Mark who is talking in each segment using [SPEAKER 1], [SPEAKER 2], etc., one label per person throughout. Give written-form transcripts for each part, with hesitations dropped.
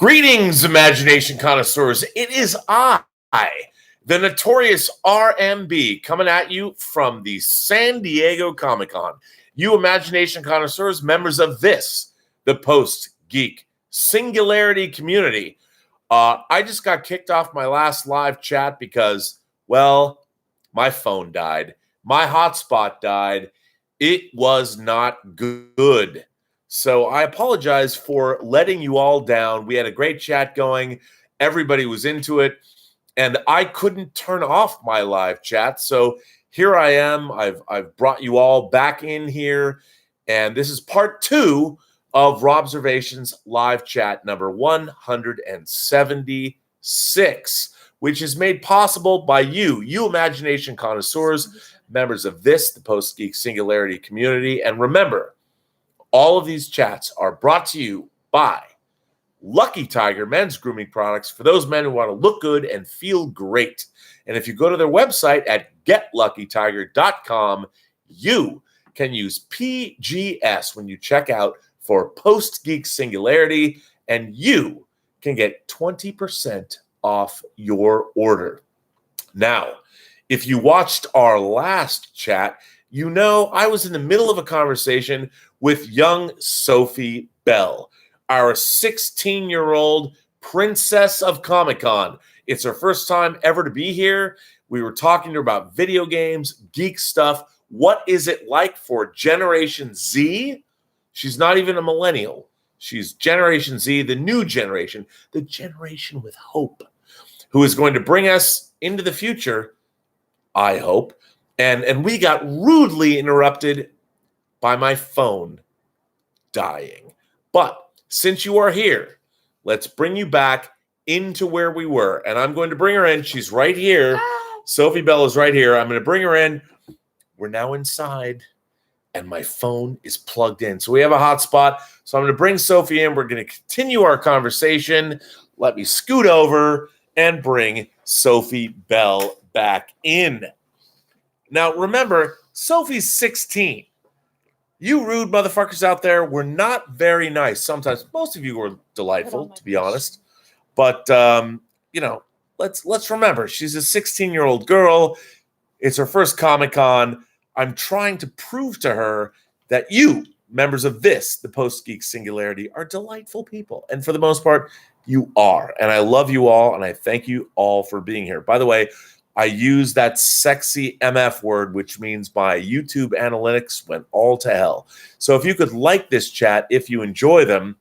[SPEAKER 1] Greetings, imagination connoisseurs. It is I, the notorious RMB, coming at you from the San Diego COMICON. You imagination connoisseurs, members of this, the Post-Geek Singularity community. I just got kicked off my last live chat because, well, my phone died. My hotspot died. It was not good. So I apologize for letting you all down. We had a great chat going. Everybody was into it. And I couldn't turn off my live chat. So here I am. I've brought you all back in here. And this is part 2 of Robservations live chat number 176, which is made possible by you imagination connoisseurs, members of this, the Post-Geek Singularity community. And remember, all of these chats are brought to you by Lucky Tiger men's grooming products for those men who want to look good and feel great. And if you go to their website at getluckytiger.com, you can use PGS when you check out for Post-Geek Singularity, and you can get 20% off your order. Now, if you watched our last chat, you know I was in the middle of a conversation with young Sophie Bell, our 16-year-old princess of Comic-Con. It's her first time ever to be here. We were talking to her about video games, geek stuff. What is it like for Generation Z? She's not even a millennial. She's Generation Z, the new generation, the generation with hope, who is going to bring us into the future, I hope. And we got rudely interrupted by my phone dying. But since you are here, let's bring you back into where we were. And I'm going to bring her in. She's right here. Sophie Bell is right here. I'm going to bring her in. We're now inside, and my phone is plugged in. So we have a hotspot. So I'm going to bring Sophie in. We're going to continue our conversation. Let me scoot over and bring Sophie Bell back in. Now, remember, Sophie's 16. You rude motherfuckers out there were not very nice. Sometimes, most of you were delightful, to be honest. But, let's remember, she's a 16-year-old girl. It's her first Comic-Con. I'm trying to prove to her that you, members of this, the Post-Geek Singularity, are delightful people. And for the most part, you are. And I love you all, and I thank you all for being here. By the way, I use that sexy MF word, which means my YouTube analytics went all to hell. So if you could like this chat, if you enjoy them,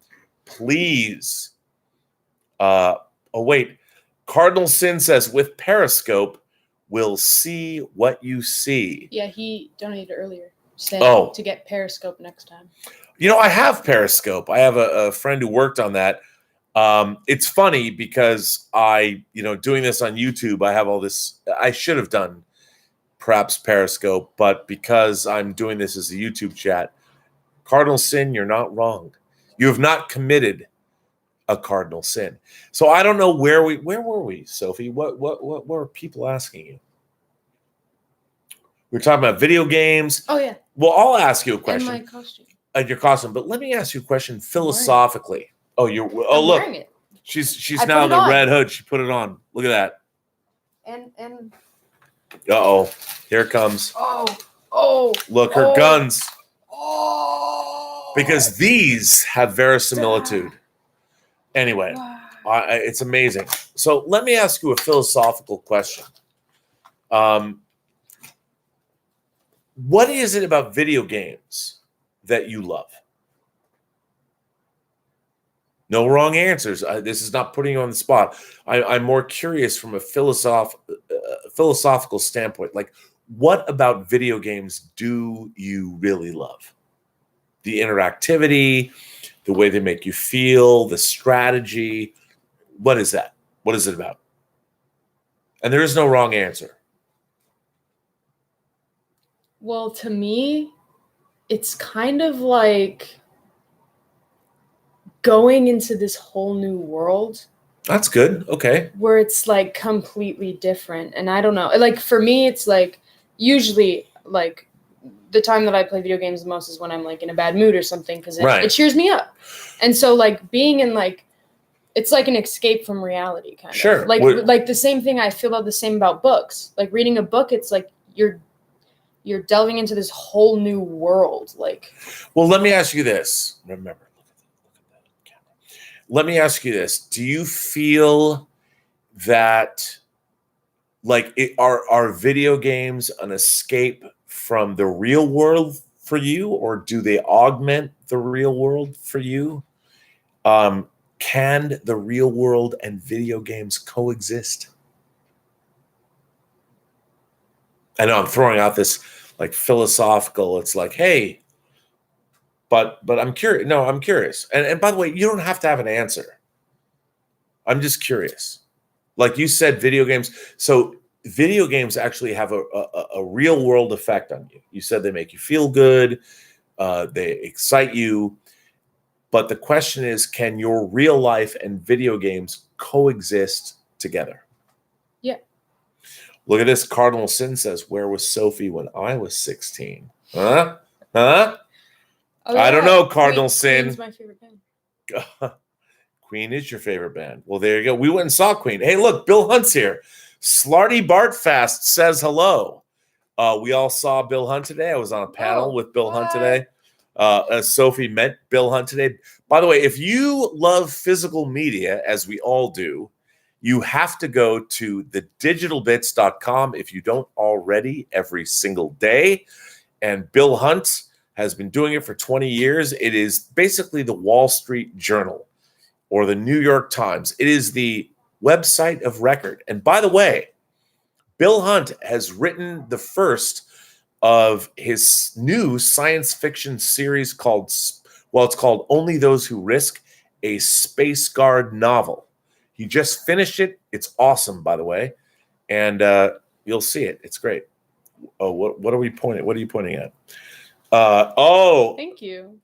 [SPEAKER 1] please. Cardinal Sin says, with Periscope, we'll see what you see.
[SPEAKER 2] Yeah, he donated earlier, saying to get Periscope next time.
[SPEAKER 1] You know, I have Periscope. I have a friend who worked on that. It's funny because doing this on YouTube, I have all this. I should have done perhaps Periscope, but because I'm doing this as a YouTube chat, Cardinal Sin, you're not wrong. You have not committed a cardinal sin. So I don't know where were we, Sophie? What were people asking you? We were talking about video games.
[SPEAKER 2] Oh yeah.
[SPEAKER 1] Well, I'll ask you a question.
[SPEAKER 2] And my costume.
[SPEAKER 1] Your costume, but let me ask you a question philosophically.
[SPEAKER 2] I'm
[SPEAKER 1] look.
[SPEAKER 2] wearing it.
[SPEAKER 1] She's now in the red hood. She put it on. Look at that.
[SPEAKER 2] And
[SPEAKER 1] Here it comes.
[SPEAKER 2] Oh.
[SPEAKER 1] Look, her guns. Oh. Because these have verisimilitude. Anyway, wow. It's amazing. So let me ask you a philosophical question. What is it about video games that you love? No wrong answers. This is not putting you on the spot. I'm more curious from a philosophical standpoint. Like, what about video games do you really love? The interactivity, the way they make you feel, the strategy. What is that? What is it about? And there is no wrong answer.
[SPEAKER 2] Well, to me, it's kind of like going into this whole new world.
[SPEAKER 1] That's good. Okay.
[SPEAKER 2] Where it's like completely different. And I don't know. Like for me, it's like usually like the time that I play video games the most is when I'm like in a bad mood or something because it cheers me up. And so like being in like it's like an escape from reality, kind
[SPEAKER 1] Sure.
[SPEAKER 2] of. Like the same thing I feel about the same about books. Like reading a book, it's like you're delving into this whole new world. Like,
[SPEAKER 1] well, let me ask you this. Remember, look at the camera. Let me ask you this. Do you feel that like are video games an escape from the real world for you, or do they augment the real world for you? Can the real world and video games coexist? I know I'm throwing out this like philosophical, it's like, hey, but I'm curious. No, I'm curious. And by the way, you don't have to have an answer. I'm just curious. Like you said, video games. So video games actually have a real world effect on you. You said they make you feel good. They excite you. But the question is, can your real life and video games coexist together?
[SPEAKER 2] yeah.
[SPEAKER 1] Look at this. Cardinal Sin says, where was Sophie when I was 16? Huh? Huh?
[SPEAKER 2] Oh,
[SPEAKER 1] I don't
[SPEAKER 2] yeah.
[SPEAKER 1] know, Cardinal Sin.
[SPEAKER 2] Queen's my favorite band.
[SPEAKER 1] Queen is your favorite band. Well, there you go. We went and saw Queen. Hey, look, Bill Hunt's here. Slarty Bartfast says hello. We all saw Bill Hunt today. I was on a panel with Bill Hunt today. Sophie met Bill Hunt today. By the way, if you love physical media, as we all do, you have to go to thedigitalbits.com if you don't already every single day. And Bill Hunt has been doing it for 20 years. It is basically the Wall Street Journal or the New York Times. It is the website of record. And by the way, Bill Hunt has written the first of his new science fiction series called, well, it's called Only Those Who Risk, a Space Guard novel. He just finished it. It's awesome, by the way. And you'll see it. It's great. Oh, what are we pointing? What are you pointing at?
[SPEAKER 2] Thank you.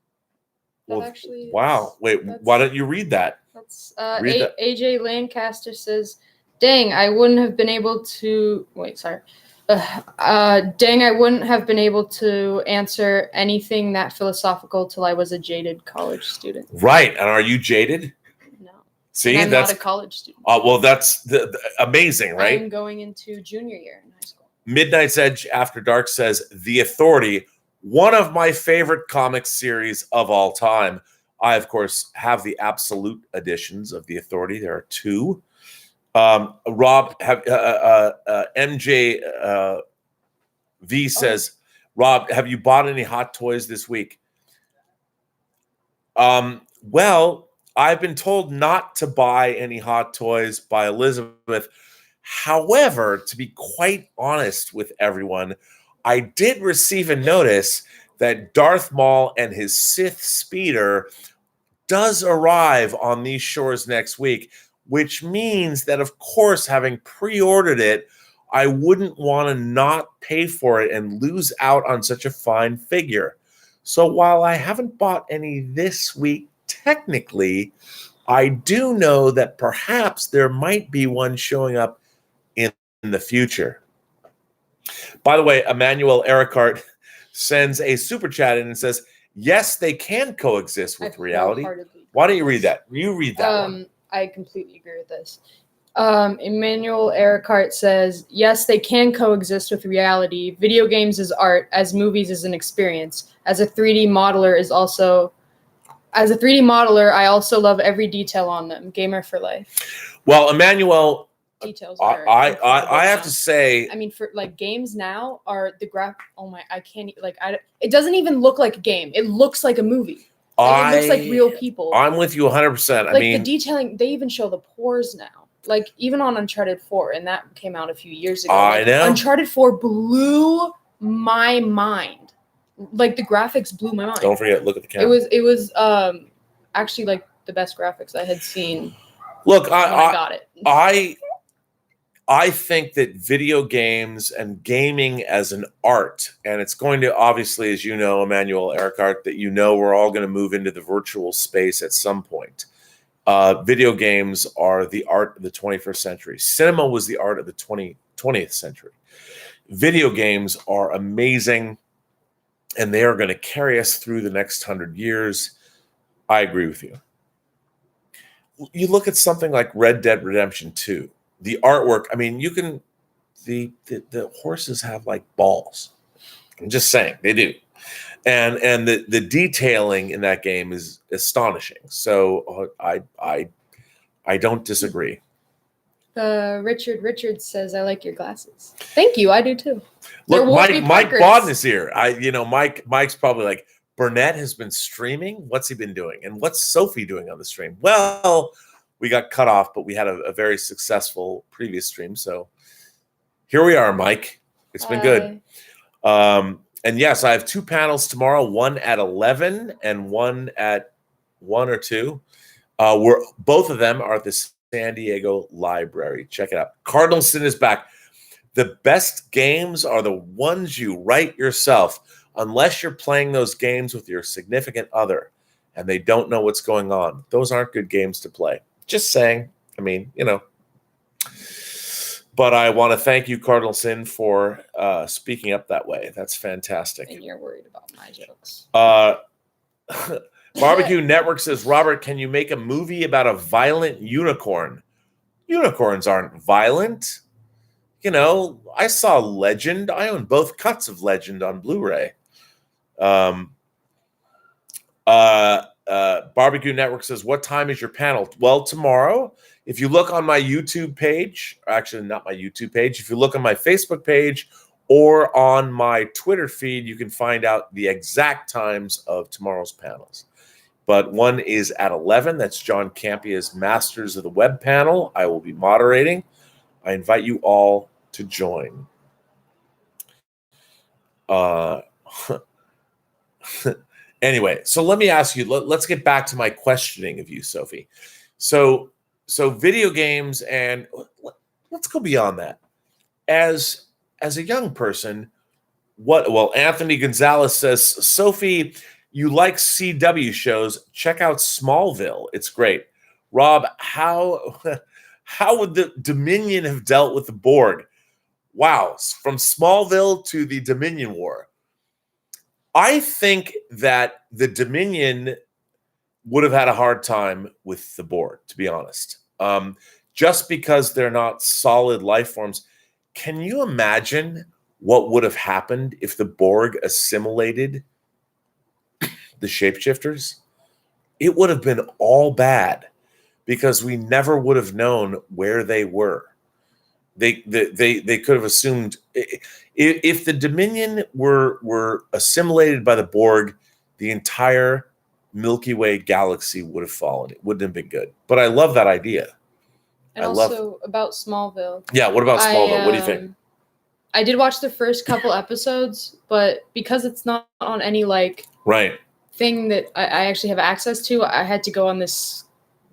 [SPEAKER 1] Well,
[SPEAKER 2] Actually,
[SPEAKER 1] wow. Wait, why don't you read that?
[SPEAKER 2] That's
[SPEAKER 1] Read that.
[SPEAKER 2] AJ Lancaster says, "Dang, I wouldn't have been able to." Wait, sorry. Dang, I wouldn't have been able to answer anything that philosophical till I was a jaded college student.
[SPEAKER 1] Right. And are you jaded?
[SPEAKER 2] No.
[SPEAKER 1] See,
[SPEAKER 2] and I'm
[SPEAKER 1] that's
[SPEAKER 2] not a college student.
[SPEAKER 1] well, that's the amazing, right?
[SPEAKER 2] I'm going into junior year in high school.
[SPEAKER 1] Midnight's Edge After Dark says The Authority, one of my favorite comic series of all time. I, of course, have the absolute editions of The Authority. There are two. Rob, MJ V says, Rob, have you bought any hot toys this week? Well, I've been told not to buy any hot toys by Elizabeth. However, to be quite honest with everyone, I did receive a notice that Darth Maul and his Sith speeder does arrive on these shores next week, which means that, of course, having pre-ordered it, I wouldn't want to not pay for it and lose out on such a fine figure. So while I haven't bought any this week, technically, I do know that perhaps there might be one showing up in the future. By the way, Emmanuel Ericart sends a super chat in and says, yes, they can coexist with reality. Why don't you read that? You read that one.
[SPEAKER 2] I completely agree with this. Emmanuel Ericart says, yes, they can coexist with reality. Video games is art, as movies is an experience. As a 3D modeler, I also love every detail on them. Gamer for life.
[SPEAKER 1] Well, Emmanuel,
[SPEAKER 2] details.
[SPEAKER 1] I have to say,
[SPEAKER 2] I mean, for like games now are the oh my, I can't it doesn't even look like a game. It looks like a movie. It looks like real people.
[SPEAKER 1] I'm with you 100%.
[SPEAKER 2] Like the detailing, they even show the pores now. Like even on Uncharted 4, and that came out a few years ago.
[SPEAKER 1] I know.
[SPEAKER 2] Uncharted 4 blew my mind. Like the graphics blew my mind.
[SPEAKER 1] Don't forget, look at the camera.
[SPEAKER 2] It was actually like the best graphics I had seen.
[SPEAKER 1] Look,
[SPEAKER 2] I got it.
[SPEAKER 1] I think that video games and gaming as an art, and it's going to obviously, as you know, Emmanuel Ericart, that we're all going to move into the virtual space at some point. Video games are the art of the 21st century. Cinema was the art of the 20th century. Video games are amazing, and they are going to carry us through the next 100 years. I agree with you. you look at something like Red Dead Redemption 2, the artwork. I mean, you can the horses have like balls. I'm just saying they do, and the detailing in that game is astonishing. So I don't disagree.
[SPEAKER 2] Richard says, "I like your glasses." Thank you. I do too.
[SPEAKER 1] Look, Mike Bodden is here. Mike's probably like, Burnett has been streaming. What's he been doing? And what's Sophie doing on the stream? Well, we got cut off, but we had a very successful previous stream. So here we are, Mike. It's been good. And yes, I have 2 panels tomorrow, one at 11 and one at 1 or 2. Where both of them are at the San Diego Library. Check it out. Cardinalson is back. The best games are the ones you write yourself, unless you're playing those games with your significant other and they don't know what's going on. Those aren't good games to play. Just saying. I mean, But I want to thank you, Cardinalson, for speaking up that way. That's fantastic.
[SPEAKER 2] And you're worried about my jokes.
[SPEAKER 1] Barbecue Network says, Robert, can you make a movie about a violent unicorn? Unicorns aren't violent. I saw Legend. I own both cuts of Legend on Blu-ray. Barbecue Network says, what time is your panel? Well, tomorrow, if you look on my YouTube page, actually not my YouTube page, if you look on my Facebook page or on my Twitter feed, you can find out the exact times of tomorrow's panels. But one is at 11. That's John Campia's Masters of the Web panel. I will be moderating. I invite you all to join. Anyway, so let me ask you, let's get back to my questioning of you, Sophie. So video games, and let's go beyond that. As a young person, Anthony Gonzalez says, Sophie, you like CW shows, check out Smallville. It's great. Rob, how would the Dominion have dealt with the Borg? Wow, from Smallville to the Dominion War. I think that the Dominion would have had a hard time with the Borg, to be honest. Just because they're not solid life forms. Can you imagine what would have happened if the Borg assimilated the shapeshifters? It would have been all bad because we never would have known where they were. They could have assumed if the Dominion were assimilated by the Borg, the entire Milky Way galaxy would have fallen. It wouldn't have been good. But I love that idea.
[SPEAKER 2] And about Smallville.
[SPEAKER 1] Yeah, what about Smallville? What do you think?
[SPEAKER 2] I did watch the first couple episodes, but because it's not on any thing that I actually have access to, I had to go on this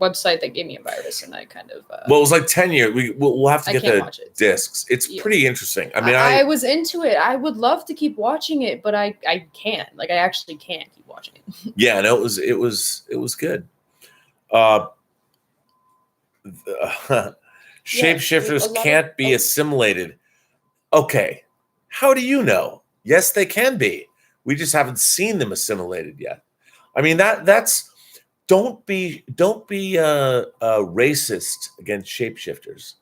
[SPEAKER 2] website that gave me a virus, and I kind of it
[SPEAKER 1] was like 10 years. We'll have to get the discs. It's pretty interesting. I mean,
[SPEAKER 2] I was into it. I would love to keep watching it, but I can't. I actually can't keep watching it.
[SPEAKER 1] Yeah, no, it was good. Shapeshifters can't be assimilated. Okay, how do you know? Yes, they can be. We just haven't seen them assimilated yet. I mean, that's don't be racist against shapeshifters.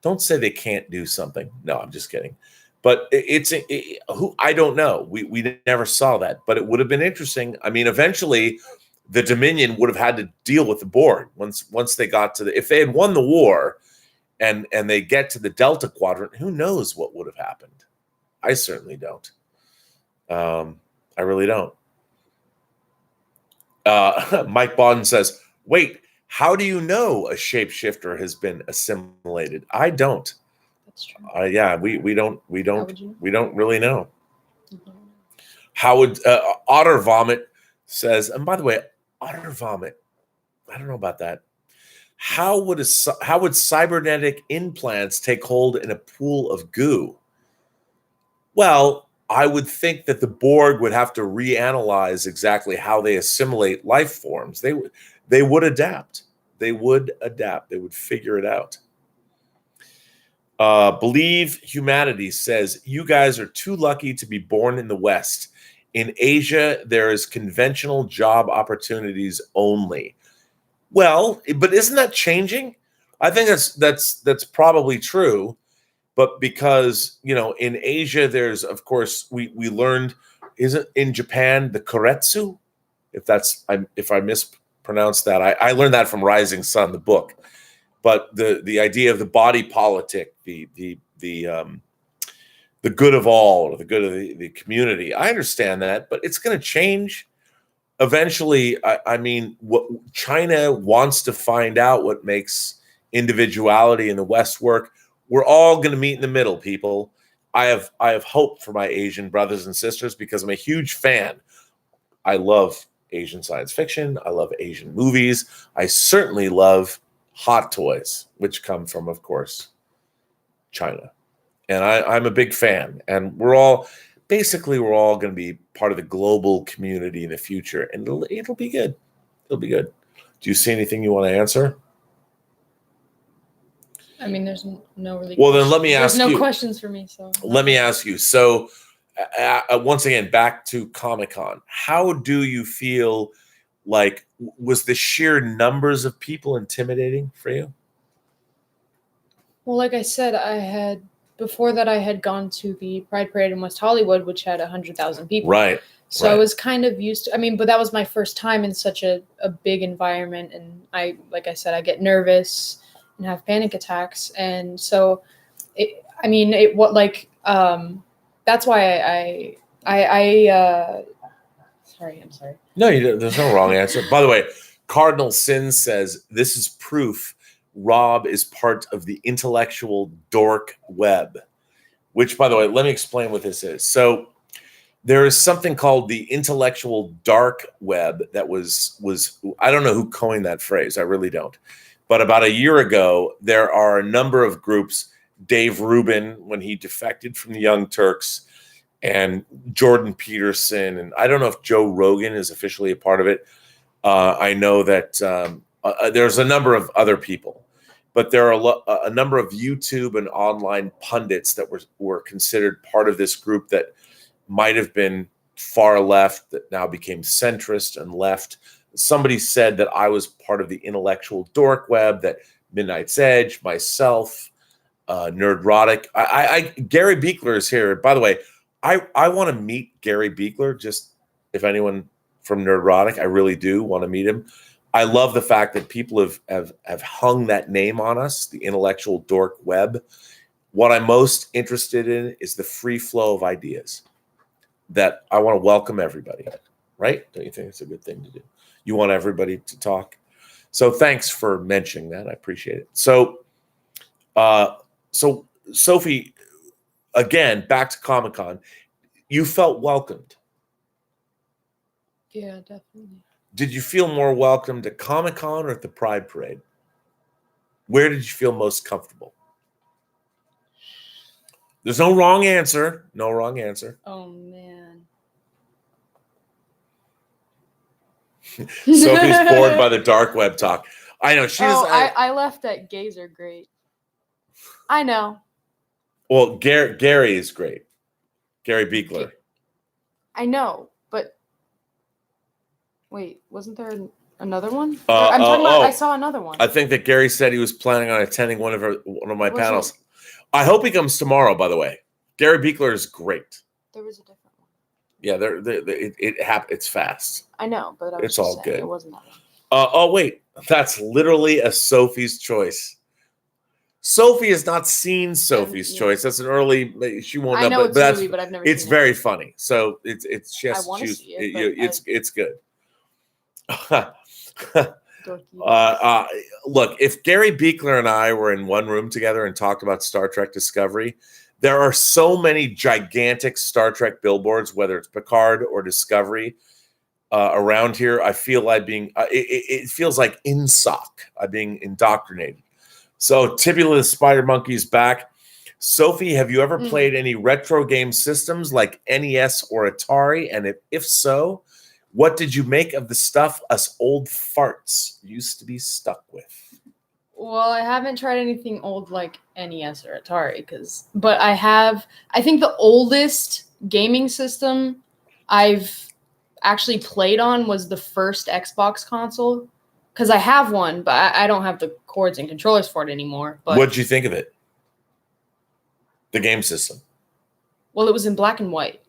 [SPEAKER 1] Don't say they can't do something. No, I'm just kidding. But I don't know. We never saw that, but it would have been interesting. I mean, eventually, the Dominion would have had to deal with the Borg once they got to if they had won the war, and they get to the Delta Quadrant. Who knows what would have happened? I certainly don't. I really don't. Mike Bodden says, "Wait, how do you know a shapeshifter has been assimilated?" I don't.
[SPEAKER 2] That's true.
[SPEAKER 1] Yeah, we don't really know. Mm-hmm. How would Otter Vomit says? And by the way, Otter Vomit, I don't know about that. How would cybernetic implants take hold in a pool of goo? Well, I would think that the Borg would have to reanalyze exactly how they assimilate life forms. They would adapt. They would figure it out. Believe Humanity says, you guys are too lucky to be born in the West. In Asia, there is conventional job opportunities only. Well, but isn't that changing? I think that's probably true. But because, in Asia, there's, of course, we learned, isn't in Japan, the koretsu? If I mispronounced that, I learned that from Rising Sun, the book. But the idea of the body politic, the good of all, or the good of the community, I understand that, but it's going to change eventually. I mean, what China wants to find out what makes individuality in the West work. We're all going to meet in the middle, people. I have hope for my Asian brothers and sisters because I'm a huge fan. I love Asian science fiction. I love Asian movies. I certainly love hot toys, which come from, of course, China. And I'm a big fan. And we're all going to be part of the global community in the future. And it'll be good. It'll be good. Do you see anything you want to answer?
[SPEAKER 2] I mean, there's no really.
[SPEAKER 1] Well, then let me ask you.
[SPEAKER 2] There's no questions for me. So
[SPEAKER 1] let me ask you. So once again, back to Comic-Con. How do you feel? Like, was the sheer numbers of people intimidating for you?
[SPEAKER 2] Well, like I said, before that I had gone to the Pride Parade in West Hollywood, which had 100,000 people.
[SPEAKER 1] Right.
[SPEAKER 2] So I was kind of used to, but that was my first time in such a big environment. And like I said, I get nervous and have panic attacks. And so, that's why I'm sorry.
[SPEAKER 1] No, there's no wrong answer. By the way, Cardinal Sin says, this is proof Rob is part of the intellectual dork web, which, by the way, let me explain what this is. So there is something called the intellectual dark web that was I don't know who coined that phrase. I really don't. But about a year ago, there are a number of groups, Dave Rubin, when he defected from the Young Turks, and Jordan Peterson, and I don't know if Joe Rogan is officially a part of it. I know that there's a number of other people, but there are a number of YouTube and online pundits that were considered part of this group that might have been far left that now became centrist and left. Somebody said that I was part of the intellectual dork web, that Midnight's Edge, myself, Nerdrotic. Gary Beekler is here. By the way, I want to meet Gary Beekler. Just if anyone from Nerdrotic, I really do want to meet him. I love the fact that people have hung that name on us, the intellectual dork web. What I'm most interested in is the free flow of ideas. That I want to welcome everybody, right? Don't you think it's a good thing to do? You want everybody to talk. So thanks for mentioning that. I appreciate it. So Sophie, again, back to Comic-Con, you felt welcomed.
[SPEAKER 2] Yeah, definitely.
[SPEAKER 1] Did you feel more welcomed at Comic-Con or at the Pride Parade? Where did you feel most comfortable? There's no wrong answer. No wrong answer.
[SPEAKER 2] Oh, man.
[SPEAKER 1] Sophie's bored by the dark web talk. I know.
[SPEAKER 2] I left at Gays Are Great. I know.
[SPEAKER 1] Well, Gary is great. Gary Beekler.
[SPEAKER 2] I know, but wait, wasn't there another one? I'm talking about. I saw another one.
[SPEAKER 1] I think that Gary said he was planning on attending one of my panels. I hope he comes tomorrow. By the way, Gary Beekler is great.
[SPEAKER 2] There was a different one.
[SPEAKER 1] Yeah, it's fast.
[SPEAKER 2] I know, but
[SPEAKER 1] it's all good.
[SPEAKER 2] It wasn't that one.
[SPEAKER 1] Oh wait, that's literally a Sophie's Choice. Sophie has not seen Sophie's Choice. That's an early. She won't know.
[SPEAKER 2] I know it's a movie, but I've never.
[SPEAKER 1] It's very funny. So it's she has to choose. It's good. Look, if Gary Beekler and I were in one room together and talked about Star Trek Discovery, there are so many gigantic Star Trek billboards, whether it's Picard or Discovery, around here. I feel like it feels like INSOC. I'm being indoctrinated. So Tibula the Spider Monkey is back. Sophie, have you ever played any retro game systems like NES or Atari? And if so, what did you make of the stuff us old farts used to be stuck with?
[SPEAKER 2] Well, I haven't tried anything old like NES or Atari, but I think the oldest gaming system I've actually played on was the first Xbox console, because I have one, but I don't have the cords and controllers for it anymore. But
[SPEAKER 1] What'd you think of it? The game system.
[SPEAKER 2] Well, it was in black and white.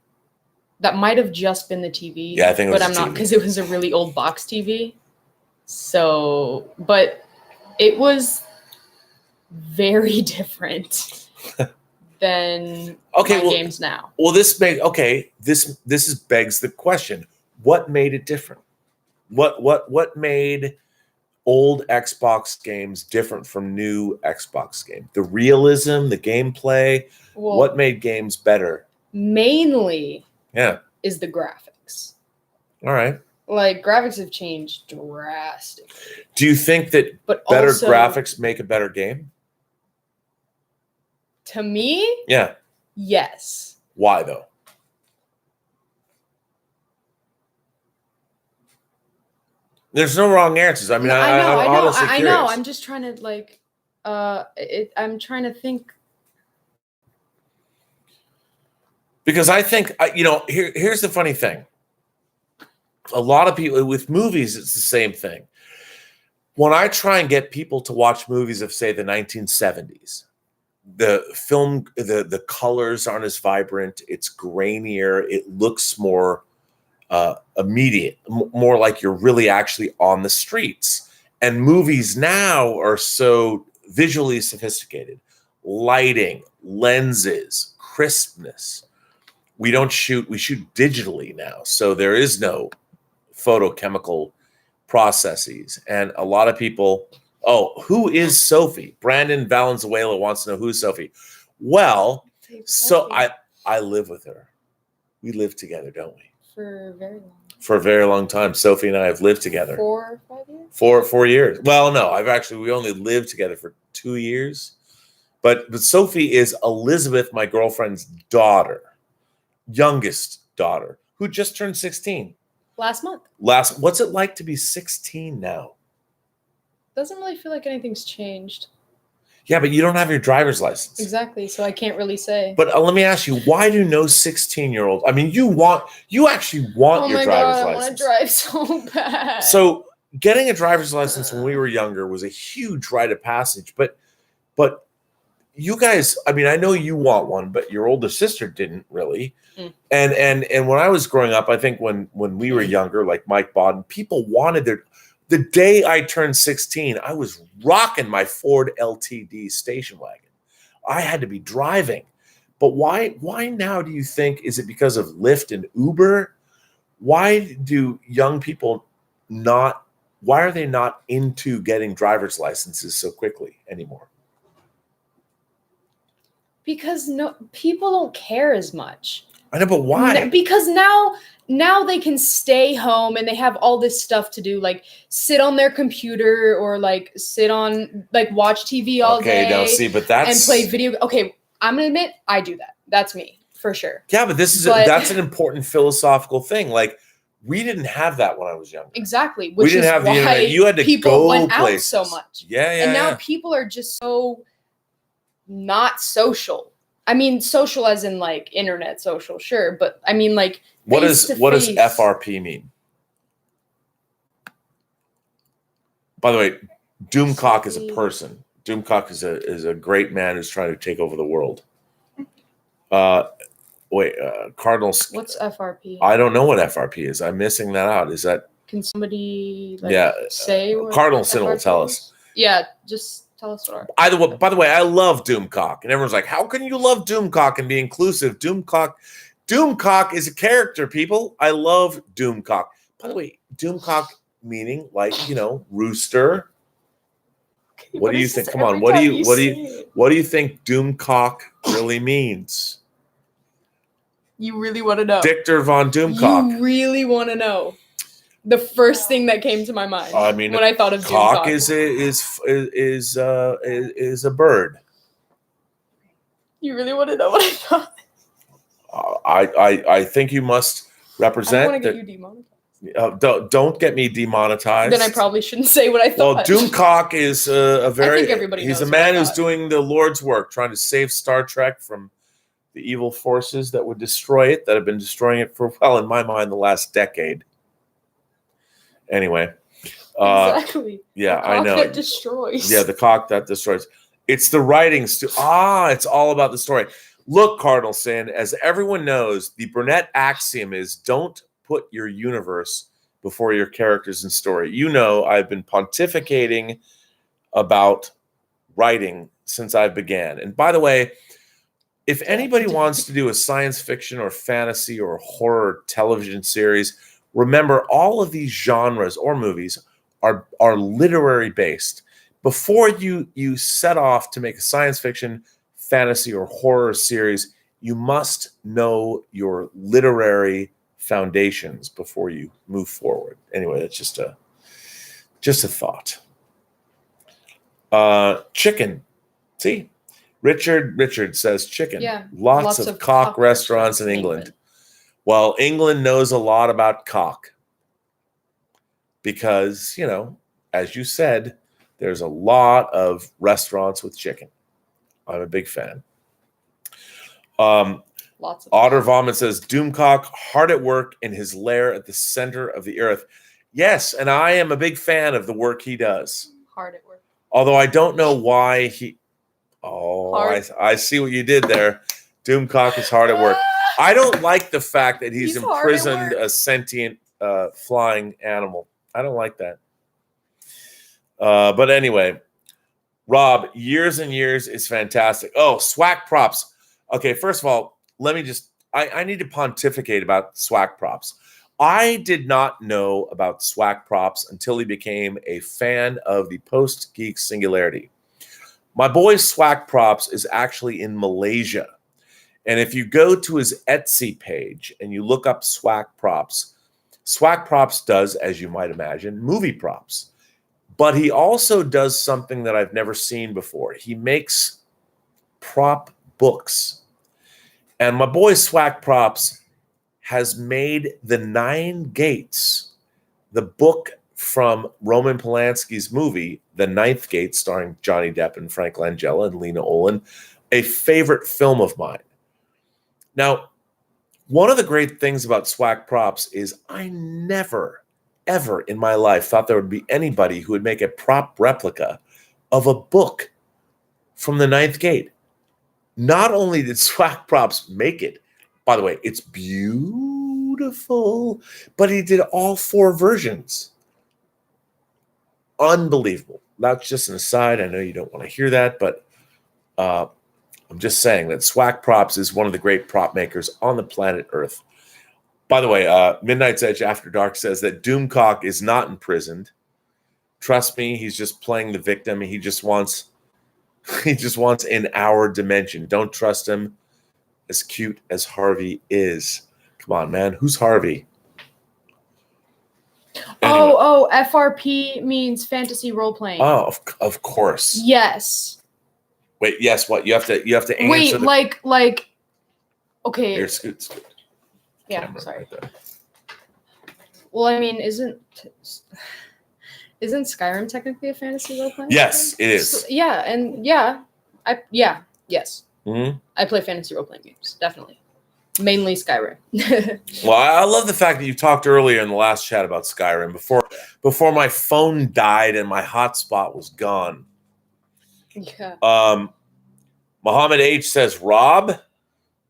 [SPEAKER 2] That might have just been the TV.
[SPEAKER 1] Yeah, I think it was
[SPEAKER 2] but I'm
[SPEAKER 1] the
[SPEAKER 2] not
[SPEAKER 1] TV.
[SPEAKER 2] because it was a really old box TV. So, but it was very different than games now.
[SPEAKER 1] Well, this begs the question: what made it different? What made old Xbox games different from new Xbox games? The realism, the gameplay.
[SPEAKER 2] Well,
[SPEAKER 1] what made games better?
[SPEAKER 2] Mainly,
[SPEAKER 1] Yeah,
[SPEAKER 2] is the graphics.
[SPEAKER 1] All right.
[SPEAKER 2] Like graphics have changed drastically.
[SPEAKER 1] Do you think that better graphics make a better game?
[SPEAKER 2] To me?
[SPEAKER 1] Yeah.
[SPEAKER 2] Yes.
[SPEAKER 1] Why though? There's no wrong answers. I mean, I know.
[SPEAKER 2] I'm just trying to like, I'm trying to think.
[SPEAKER 1] Because I think, here's the funny thing. A lot of people with movies, it's the same thing. When I try and get people to watch movies of, say, the 1970s, the film, the colors aren't as vibrant. It's grainier. It looks more immediate, more like you're really actually on the streets. And movies now are so visually sophisticated. Lighting, lenses, crispness. We shoot digitally now. So there is no photochemical processes. And a lot of people, who is Sophie? Brandon Valenzuela wants to know who's Sophie. Well, so I live with her. We live together, don't we?
[SPEAKER 2] For a very long time.
[SPEAKER 1] For a very long time. Sophie and I have lived together.
[SPEAKER 2] 4 or 5 years?
[SPEAKER 1] 4 years. Well, no, we only lived together for 2 years. But Sophie is Elizabeth, my girlfriend's daughter, youngest daughter, who just turned 16.
[SPEAKER 2] Last month.
[SPEAKER 1] What's it like to be 16 now?
[SPEAKER 2] Doesn't really feel like anything's changed.
[SPEAKER 1] Yeah, but you don't have your driver's license.
[SPEAKER 2] Exactly, so I can't really say.
[SPEAKER 1] But let me ask you, why do no 16-year-olds? I mean, you actually want your driver's license.
[SPEAKER 2] I want to drive so bad.
[SPEAKER 1] So getting a driver's license when we were younger was a huge rite of passage. But you guys, I mean, I know you want one, but your older sister didn't really. And when I was growing up, I think when we were younger, like Mike Bodden, people wanted the day I turned 16, I was rocking my Ford LTD station wagon. I had to be driving. But why now do you think? Is it because of Lyft and Uber? Why do young people why are they not into getting driver's licenses so quickly anymore?
[SPEAKER 2] Because people don't care as much.
[SPEAKER 1] I know, but why?
[SPEAKER 2] Because now they can stay home and they have all this stuff to do, like sit on their computer or like watch TV all day.
[SPEAKER 1] Okay, now see, but that's
[SPEAKER 2] and play video. Okay, I'm gonna admit I do that. That's me for sure.
[SPEAKER 1] Yeah, but that's an important philosophical thing. Like we didn't have that when I was younger.
[SPEAKER 2] Exactly.
[SPEAKER 1] We didn't have the internet. You had to
[SPEAKER 2] people went
[SPEAKER 1] places.
[SPEAKER 2] Out so much.
[SPEAKER 1] Yeah.
[SPEAKER 2] And now people are just so not social. I mean, social as in like internet social, sure, but I mean like
[SPEAKER 1] what does FRP mean? By the way, Doomcock is a person. Doomcock is a great man who's trying to take over the world. Cardinals.
[SPEAKER 2] What's FRP?
[SPEAKER 1] I don't know what FRP is. I'm missing that out. Is that?
[SPEAKER 2] Can somebody
[SPEAKER 1] say? Cardinal Sin will tell us.
[SPEAKER 2] Yeah, just. Tell us what.
[SPEAKER 1] By the way, I love Doomcock, and everyone's like, "How can you love Doomcock and be inclusive?" Doomcock is a character, people. I love Doomcock. By the way, Doomcock meaning rooster. Okay, what do you think? Come on, what do you think Doomcock really means?
[SPEAKER 2] You really want to know?
[SPEAKER 1] Dichter von Doomcock.
[SPEAKER 2] You really want to know? The first thing that came to my mind.
[SPEAKER 1] I mean,
[SPEAKER 2] when I thought of
[SPEAKER 1] cock
[SPEAKER 2] Doomcock
[SPEAKER 1] is a bird.
[SPEAKER 2] You really want to know what I thought?
[SPEAKER 1] I think you must represent.
[SPEAKER 2] I want to get you demonetized.
[SPEAKER 1] Don't get me demonetized.
[SPEAKER 2] Then I probably shouldn't say what I thought.
[SPEAKER 1] Well, Doomcock is a very.
[SPEAKER 2] I think everybody knows
[SPEAKER 1] he's a man who's doing the Lord's work, trying to save Star Trek from the evil forces that would destroy it, that have been destroying it for, well, in my mind, the last decade. Anyway,
[SPEAKER 2] Exactly.
[SPEAKER 1] Yeah,
[SPEAKER 2] the cock
[SPEAKER 1] I know.
[SPEAKER 2] that destroys.
[SPEAKER 1] Yeah, the cock that destroys. It's the writings too. It's all about the story. Look, Cardinal Sin, as everyone knows, the Burnett axiom is don't put your universe before your characters and story. You know, I've been pontificating about writing since I began. And by the way, if anybody wants to do a science fiction or fantasy or horror television series, remember all of these genres or movies are literary based. Before you set off to make a science fiction, fantasy, or horror series, you must know your literary foundations before you move forward. Anyway, that's just a thought. Chicken. See? Richard says chicken.
[SPEAKER 2] Yeah.
[SPEAKER 1] Lots of cock restaurants in England. Well, England knows a lot about cock. Because, you know, as you said, there's a lot of restaurants with chicken. I'm a big fan.
[SPEAKER 2] Lots of
[SPEAKER 1] Otter Vomit says Doomcock hard at work in his lair at the center of the earth. Yes, and I am a big fan of the work he does.
[SPEAKER 2] Hard at work.
[SPEAKER 1] Although I don't know why he. I see what you did there. Doomcock is hard at work. I don't like the fact that he's imprisoned a sentient flying animal. I don't like that. But anyway, Rob, years and years is fantastic. Oh, SWAC props. Okay, first of all, let me just, I need to pontificate about SWAC props. I did not know about SWAC props until he became a fan of the Post-Geek Singularity. My boy SWAC props is actually in Malaysia. And if you go to his Etsy page and you look up SWAC props does, as you might imagine, movie props. But he also does something that I've never seen before. He makes prop books. And my boy SWAC Props has made The Nine Gates, the book from Roman Polanski's movie, The Ninth Gate, starring Johnny Depp and Frank Langella and Lena Olin, a favorite film of mine. Now, one of the great things about SWAC Props is I never, ever in my life thought there would be anybody who would make a prop replica of a book from The Ninth Gate. Not only did SWAC Props make it, by the way, it's beautiful, but he did all 4 versions. Unbelievable. That's just an aside. I know you don't want to hear that, but I'm just saying that SWAC Props is one of the great prop makers on the planet Earth. By the way, Midnight's Edge After Dark says that Doomcock is not imprisoned. Trust me, he's just playing the victim. He just wants in our dimension. Don't trust him. As cute as Harvey is. Come on, man. Who's Harvey? Anyway.
[SPEAKER 2] Oh, FRP means fantasy role playing.
[SPEAKER 1] Oh, of course.
[SPEAKER 2] Yes.
[SPEAKER 1] Wait, yes, what? You have to answer.
[SPEAKER 2] Wait, like okay.
[SPEAKER 1] Here, scoot.
[SPEAKER 2] Yeah, sorry. Right, well, I mean, isn't Skyrim technically a fantasy role playing?
[SPEAKER 1] Yes, it is.
[SPEAKER 2] So, yes. Mm-hmm. I play fantasy role playing games, definitely. Mainly Skyrim.
[SPEAKER 1] Well, I love the fact that you talked earlier in the last chat about Skyrim before my phone died and my hotspot was gone.
[SPEAKER 2] Yeah.
[SPEAKER 1] Muhammad H says, Rob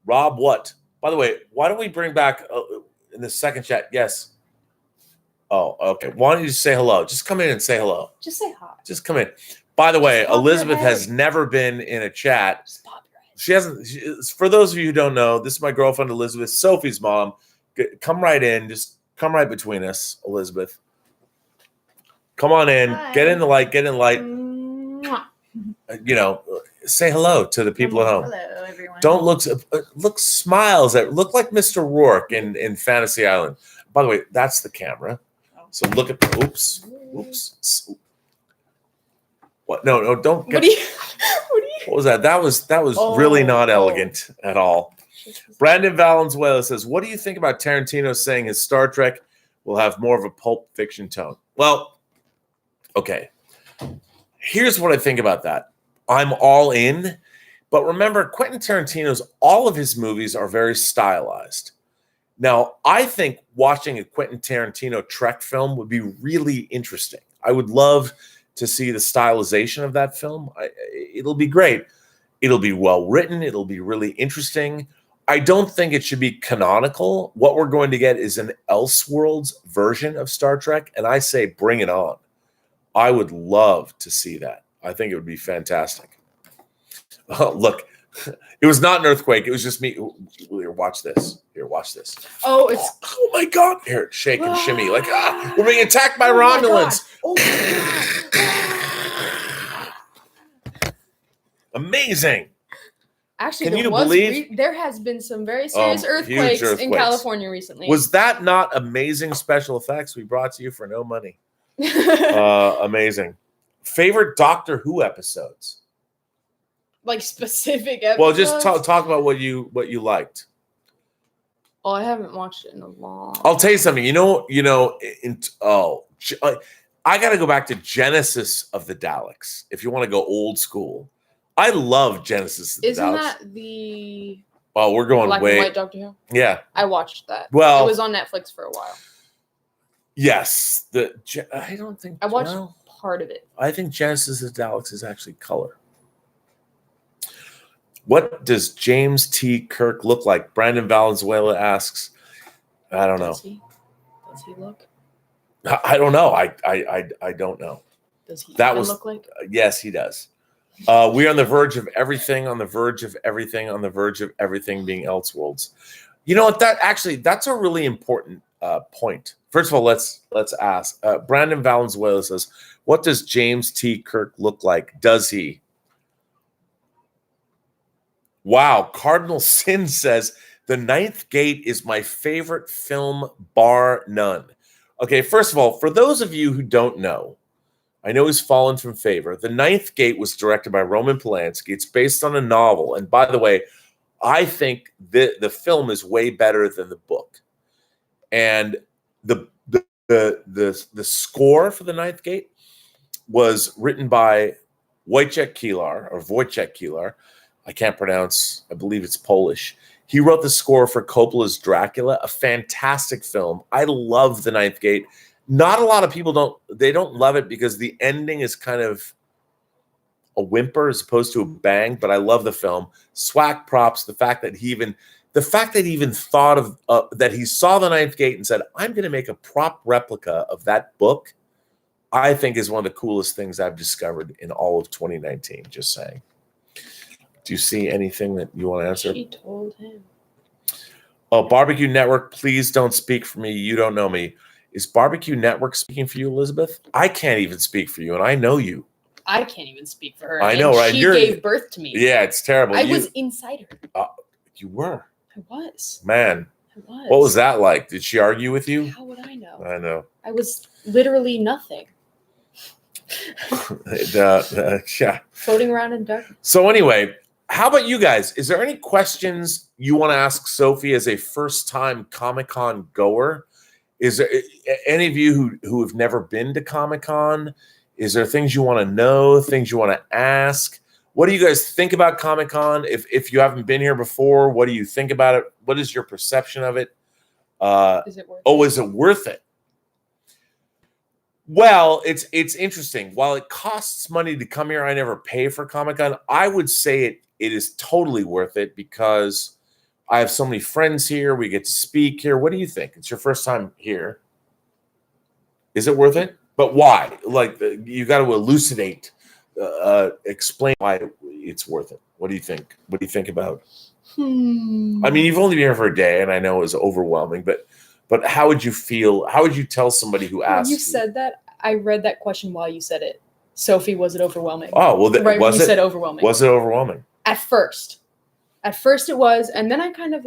[SPEAKER 1] what? By the way, why don't we bring back in the second chat? Yes. Oh, okay. Why don't you just say hello? Just come in and say hello.
[SPEAKER 2] Just say hi.
[SPEAKER 1] Just come in. By the way, Elizabeth has never been in a chat. She hasn't. For those of you who don't know, this is my girlfriend Elizabeth, Sophie's mom. Come right in. Just come right between us, Elizabeth. Come on in. Hi. Get in the light. Get in light. You know, say hello to the people at home.
[SPEAKER 2] Hello, everyone.
[SPEAKER 1] Don't look smiles at look like Mr. Rourke in Fantasy Island. By the way, that's the camera. So look at oops. What? No, don't get. What was that? That was really not elegant at all. Brandon Valenzuela says, "What do you think about Tarantino saying his Star Trek will have more of a pulp fiction tone?" Well, okay. Here's what I think about that. I'm all in, but remember, Quentin Tarantino's all of his movies are very stylized. Now, I think watching a Quentin Tarantino Trek film would be really interesting. I would love to see the stylization of that film. It'll be great. It'll be well written. It'll be really interesting. I don't think it should be canonical. What we're going to get is an Elseworlds version of Star Trek, and I say bring it on. I would love to see that. I think it would be fantastic. Oh, look, it was not an earthquake. It was just me. Here, watch this. Here, watch this.
[SPEAKER 2] Oh, it's
[SPEAKER 1] Oh my God. Here, shake and shimmy. Like, we're being attacked by
[SPEAKER 2] oh my
[SPEAKER 1] Romulans.
[SPEAKER 2] God. Oh
[SPEAKER 1] Amazing.
[SPEAKER 2] Actually,
[SPEAKER 1] Can you believe
[SPEAKER 2] there has been some very serious
[SPEAKER 1] huge
[SPEAKER 2] earthquakes in
[SPEAKER 1] earthquakes.
[SPEAKER 2] California recently.
[SPEAKER 1] Was that not amazing special effects we brought to you for no money? Amazing. Favorite Doctor Who episodes?
[SPEAKER 2] Like specific episodes?
[SPEAKER 1] Well, just talk about what you liked.
[SPEAKER 2] Oh, I haven't watched it in a long.
[SPEAKER 1] I'll tell you something. I got to go back to Genesis of the Daleks. If you want to go old school, I love Genesis of the
[SPEAKER 2] Isn't
[SPEAKER 1] Daleks.
[SPEAKER 2] that the
[SPEAKER 1] Oh, we're going
[SPEAKER 2] Black
[SPEAKER 1] way.
[SPEAKER 2] and White Doctor Who?
[SPEAKER 1] Yeah.
[SPEAKER 2] I watched that.
[SPEAKER 1] Well,
[SPEAKER 2] it was on Netflix for a while.
[SPEAKER 1] Yes. I don't think
[SPEAKER 2] I watched part of it.
[SPEAKER 1] I think Genesis of the Daleks is actually color. What does James T. Kirk look like? Brandon Valenzuela asks. I don't know.
[SPEAKER 2] Does he look?
[SPEAKER 1] I don't know. I don't know.
[SPEAKER 2] Does he
[SPEAKER 1] look like? Yes, he does. We're on the verge of everything, on the verge of everything, on the verge of everything being Elseworlds. You know what? That's a really important point. First of all, let's ask. Brandon Valenzuela says, "What does James T. Kirk look like? Does he?" Wow. Cardinal Sin says, "The Ninth Gate is my favorite film, bar none." Okay, first of all, for those of you who don't know, I know he's fallen from favor. The Ninth Gate was directed by Roman Polanski. It's based on a novel. And by the way, I think the film is way better than the book. And the score for the Ninth Gate was written by Wojciech Kilar. I can't pronounce, I believe it's Polish. He wrote the score for Coppola's Dracula, a fantastic film. I love The Ninth Gate. Not a lot of people don't love it because the ending is kind of a whimper as opposed to a bang, but I love the film. Swack props, the fact that he even thought of, that he saw The Ninth Gate and said, I'm going to make a prop replica of that book, I think is one of the coolest things I've discovered in all of 2019, just saying. Do you see anything that you want to answer?
[SPEAKER 2] She told him.
[SPEAKER 1] Oh, Barbecue Network, please don't speak for me. You don't know me. Is Barbecue Network speaking for you, Elizabeth? I can't even speak for you, and I know you.
[SPEAKER 2] I can't even speak for her.
[SPEAKER 1] I know, right?
[SPEAKER 2] She gave birth to me.
[SPEAKER 1] Yeah, it's terrible.
[SPEAKER 2] I was inside her.
[SPEAKER 1] You were.
[SPEAKER 2] I was.
[SPEAKER 1] Man.
[SPEAKER 2] I was.
[SPEAKER 1] What was that like? Did she argue with you?
[SPEAKER 2] How would I know?
[SPEAKER 1] I know.
[SPEAKER 2] I was literally nothing.
[SPEAKER 1] Yeah.
[SPEAKER 2] Floating around in darkness.
[SPEAKER 1] So anyway, how about you guys? Is there any questions you want to ask Sophie as a first-time Comic-Con goer? Is there any of you who have never been to Comic-Con? Is there things you want to know, things you want to ask? What do you guys think about Comic-Con? If you haven't been here before, what do you think about it? What is your perception of it?
[SPEAKER 2] Is it worth it?
[SPEAKER 1] Is it worth it? Well, it's interesting. While it costs money to come here, I never pay for Comic-Con. I would say it is totally worth it because I have so many friends here. We get to speak here. What do you think? It's your first time here. Is it worth it? But why? Like, you got to elucidate, explain why it's worth it. What do you think? What do you think about? I mean, you've only been here for a day, and I know it was overwhelming, but how would you feel? How would you tell somebody who asked
[SPEAKER 2] you said that? I read that question while you said it. Sophie, was it overwhelming?
[SPEAKER 1] Oh, well,
[SPEAKER 2] right when you said overwhelming.
[SPEAKER 1] Was it overwhelming?
[SPEAKER 2] At first it was, and then I kind of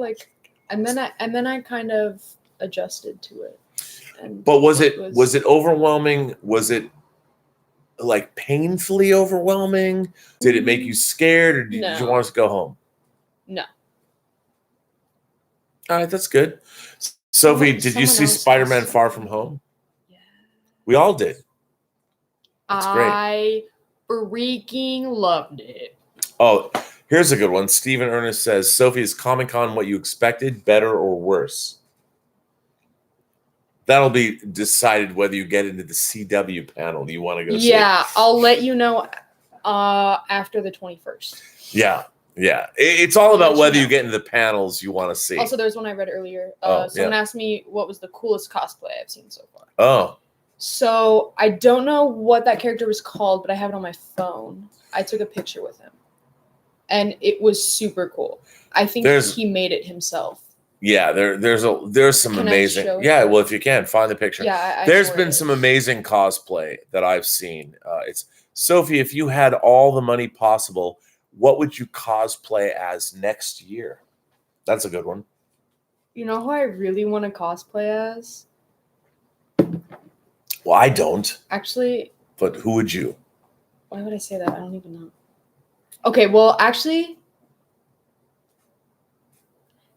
[SPEAKER 2] kind of adjusted to it.
[SPEAKER 1] But was it overwhelming? Was it like painfully overwhelming? Did it make you scared, or did you want us to go home?
[SPEAKER 2] No.
[SPEAKER 1] All right, that's good. Sophie, did you see Spider-Man Far From Home?
[SPEAKER 2] Yeah.
[SPEAKER 1] We all did. That's great.
[SPEAKER 2] I freaking loved it.
[SPEAKER 1] Oh, here's a good one. Stephen Ernest says, Sophie, is Comic-Con what you expected, better or worse? That'll be decided whether you get into the CW panel you want to go see.
[SPEAKER 2] Yeah, I'll let you know after the 21st.
[SPEAKER 1] Yeah. It's all about
[SPEAKER 2] Let
[SPEAKER 1] whether
[SPEAKER 2] you
[SPEAKER 1] you
[SPEAKER 2] know.
[SPEAKER 1] get into the panels you want to see.
[SPEAKER 2] Also, there's one I read earlier.
[SPEAKER 1] Oh,
[SPEAKER 2] Someone asked me what was the coolest cosplay I've seen so far.
[SPEAKER 1] Oh.
[SPEAKER 2] So I don't know what that character was called, but I have it on my phone. I took a picture with him, and it was super cool. I think he made it himself.
[SPEAKER 1] Yeah, there's some amazing. Yeah, well, if you can find the picture.
[SPEAKER 2] Yeah,
[SPEAKER 1] there's been some amazing cosplay that I've seen. It's Sophie. If you had all the money possible, what would you cosplay as next year? That's a good one.
[SPEAKER 2] You know who I really want to cosplay as?
[SPEAKER 1] Well, I don't.
[SPEAKER 2] Actually.
[SPEAKER 1] But who would you?
[SPEAKER 2] Why would I say that? I don't even know. Okay, well, actually.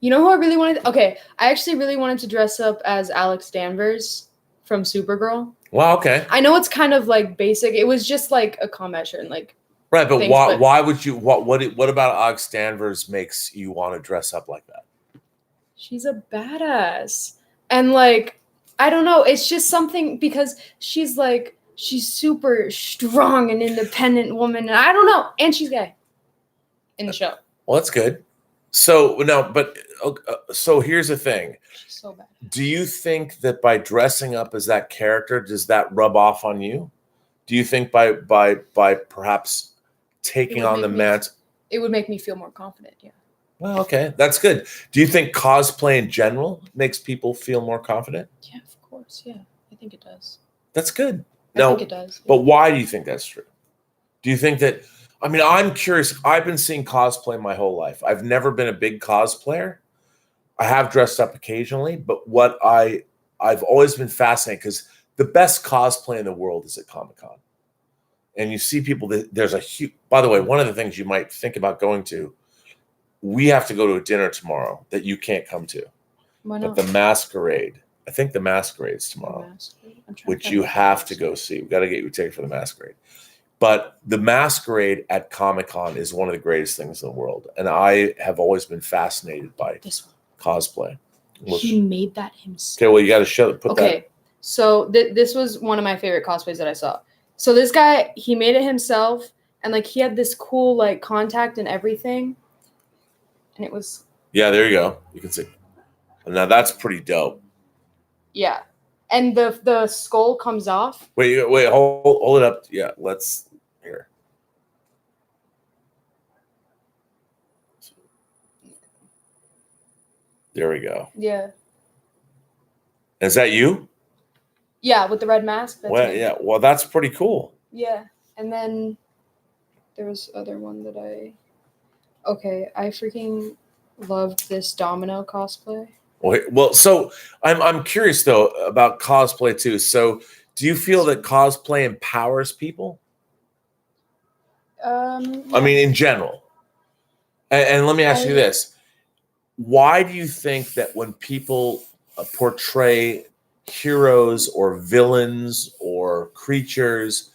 [SPEAKER 2] You know who I really wanted? I actually really wanted to dress up as Alex Danvers from Supergirl.
[SPEAKER 1] Wow, okay.
[SPEAKER 2] I know it's kind of like basic. It was just like a combat shirt and like.
[SPEAKER 1] Right, but why would you? What about Alex Danvers makes you want to dress up like that?
[SPEAKER 2] She's a badass, and like I don't know. It's just something because she's super strong and independent woman, and I don't know, and she's gay in the show.
[SPEAKER 1] Well, that's good. So so here's the thing.
[SPEAKER 2] She's so bad.
[SPEAKER 1] Do you think that by dressing up as that character, does that rub off on you? Do you think by perhaps taking on the mantle,
[SPEAKER 2] it would make me feel more confident? Yeah.
[SPEAKER 1] Well, okay, that's good. Do you think cosplay in general makes people feel more confident?
[SPEAKER 2] Yeah, of course. Yeah, I think it does.
[SPEAKER 1] That's good.
[SPEAKER 2] I think it does. Yeah.
[SPEAKER 1] But why do you think that's true? Do you think that? I mean, I'm curious. I've been seeing cosplay my whole life. I've never been a big cosplayer. I have dressed up occasionally, but what I've always been fascinated because the best cosplay in the world is at COMICON. And you see people there's a huge, by the way, one of the things you might think about going to, we have to go to a dinner tomorrow that you can't come to.
[SPEAKER 2] Why not?
[SPEAKER 1] But the Masquerade, I think the Masquerade's tomorrow, which you have to go see. We've got to get you a ticket for the Masquerade. But the Masquerade at Comic-Con is one of the greatest things in the world. And I have always been fascinated by this cosplay.
[SPEAKER 2] He made that himself.
[SPEAKER 1] Okay, well, you got to show it.
[SPEAKER 2] Okay, so this was one of my favorite cosplays that I saw. So this guy, he made it himself, and like he had this cool like contact and everything, and it was. Yeah,
[SPEAKER 1] there you go. You can see. Now that's pretty dope.
[SPEAKER 2] Yeah, and the skull comes off.
[SPEAKER 1] Wait, hold it up. Yeah, let's here. There we go.
[SPEAKER 2] Yeah.
[SPEAKER 1] Is that you?
[SPEAKER 2] Yeah, with the red mask.
[SPEAKER 1] That's me. Yeah. Well, that's pretty cool.
[SPEAKER 2] Yeah, and then there was other one that I freaking loved this Domino cosplay.
[SPEAKER 1] Well, so I'm curious though about cosplay too. So, do you feel that cosplay empowers people?
[SPEAKER 2] Yeah.
[SPEAKER 1] I mean, in general. And let me ask you this: why do you think that when people portray heroes or villains or creatures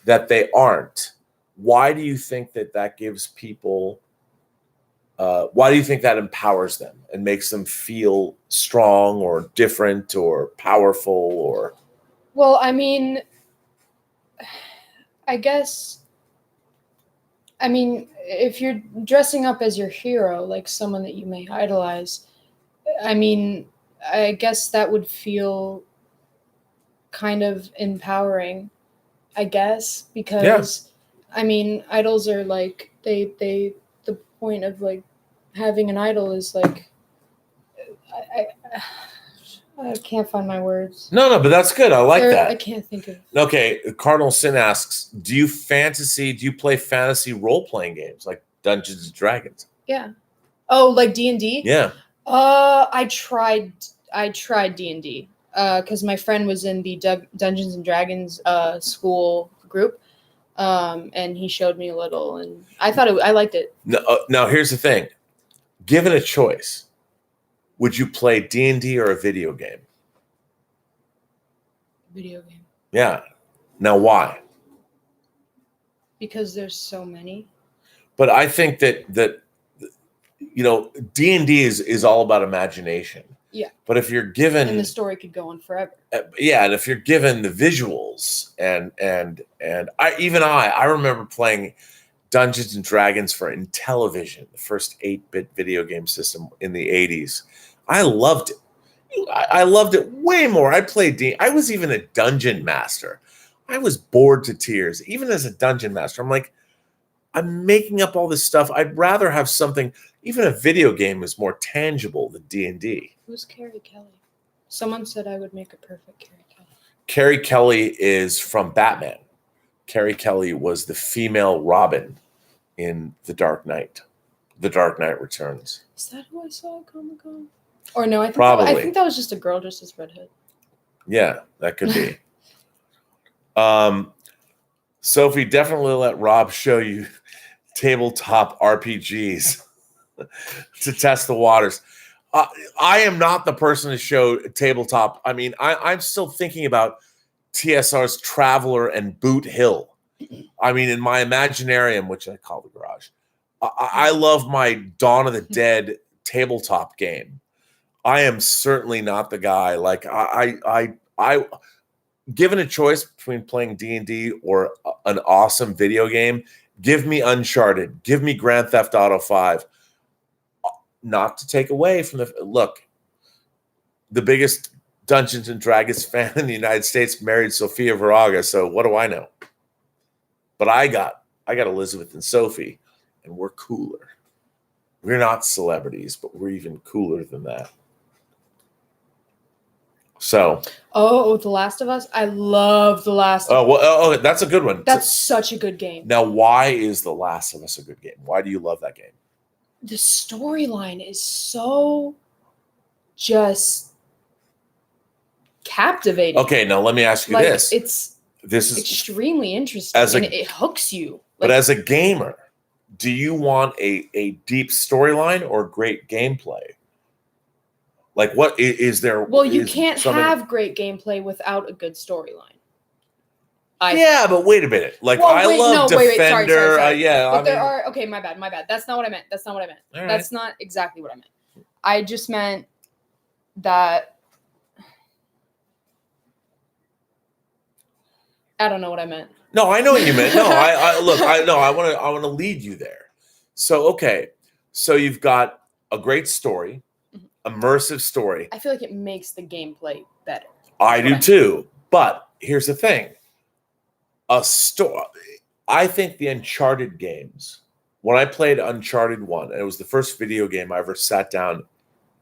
[SPEAKER 1] that they aren't, why do you think that gives people? Why do you think that empowers them and makes them feel strong or different or powerful or?
[SPEAKER 2] Well, I mean, I guess, if you're dressing up as your hero, like someone that you may idolize, I mean, I guess that would feel kind of empowering, I guess, because, I mean, idols are like, the point of like having an idol is like I can't find my words.
[SPEAKER 1] No, but that's good. I like that.
[SPEAKER 2] I can't think of.
[SPEAKER 1] Okay, Cardinal Sin asks, do you play fantasy role-playing games like Dungeons and Dragons?
[SPEAKER 2] Yeah. Oh, like D&D?
[SPEAKER 1] Yeah.
[SPEAKER 2] I tried D&D because my friend was in the Dungeons and Dragons school group. And he showed me a little, and I thought I liked it.
[SPEAKER 1] Now, here's the thing: given a choice, would you play D&D or a video game?
[SPEAKER 2] Video game.
[SPEAKER 1] Yeah. Now, why?
[SPEAKER 2] Because there's so many.
[SPEAKER 1] But I think that D&D is all about imagination.
[SPEAKER 2] Yeah.
[SPEAKER 1] But if you're given,
[SPEAKER 2] and the story could go on forever.
[SPEAKER 1] Yeah, and if you're given the visuals and I remember playing Dungeons and Dragons for Intellivision, the first 8-bit video game system in the 80s. I loved it. I loved it way more. I was even a dungeon master. I was bored to tears, even as a dungeon master. I'm like, I'm making up all this stuff. I'd rather have something, even a video game is more tangible than D&D.
[SPEAKER 2] Who's Carrie Kelly? Someone said I would make a perfect Carrie Kelly.
[SPEAKER 1] Carrie Kelly is from Batman. Carrie Kelly was the female Robin in The Dark Knight. The Dark Knight Returns.
[SPEAKER 2] Is that who I saw at COMICON? Or no, I think that was just a girl dressed as redhead.
[SPEAKER 1] Yeah, that could be. Sophie, definitely let Rob show you tabletop RPGs to test the waters. I am not the person to show tabletop. I mean, I'm still thinking about TSR's Traveler and Boot Hill. I mean, in my Imaginarium, which I call the garage, I love my Dawn of the Dead tabletop game. I am certainly not the guy. Like I given a choice between playing D&D or an awesome video game, give me Uncharted, give me Grand Theft Auto 5. Not to take away from the biggest Dungeons and Dragons fan in the United States married Sofia Vergara, so what do I know? But I got Elizabeth and Sophie, and we're cooler. We're not celebrities, but we're even cooler than that. So.
[SPEAKER 2] Oh, The Last of Us. I love The Last of Us.
[SPEAKER 1] Oh, that's a good one.
[SPEAKER 2] That's such a good game.
[SPEAKER 1] Now, why is The Last of Us a good game? Why do you love that game?
[SPEAKER 2] The storyline is so just captivating.
[SPEAKER 1] Okay, now let me ask you this.
[SPEAKER 2] This is extremely interesting, and it hooks you.
[SPEAKER 1] But as a gamer, do you want a deep storyline or great gameplay? Like, what is there?
[SPEAKER 2] Well, you can't have great gameplay without a good storyline.
[SPEAKER 1] Yeah, but wait a minute. Like, Defender.
[SPEAKER 2] Sorry.
[SPEAKER 1] Yeah,
[SPEAKER 2] there are. Okay, my bad. That's not what I meant.
[SPEAKER 1] Right.
[SPEAKER 2] That's not exactly what I meant. I just meant that. I don't know what I meant.
[SPEAKER 1] No, I know what you meant. No, I want to lead you there. So, okay. So you've got a great story, immersive story.
[SPEAKER 2] I feel like it makes the gameplay better.
[SPEAKER 1] I do too. But here's the thing. I think the Uncharted games, when I played Uncharted 1, and it was the first video game I ever sat down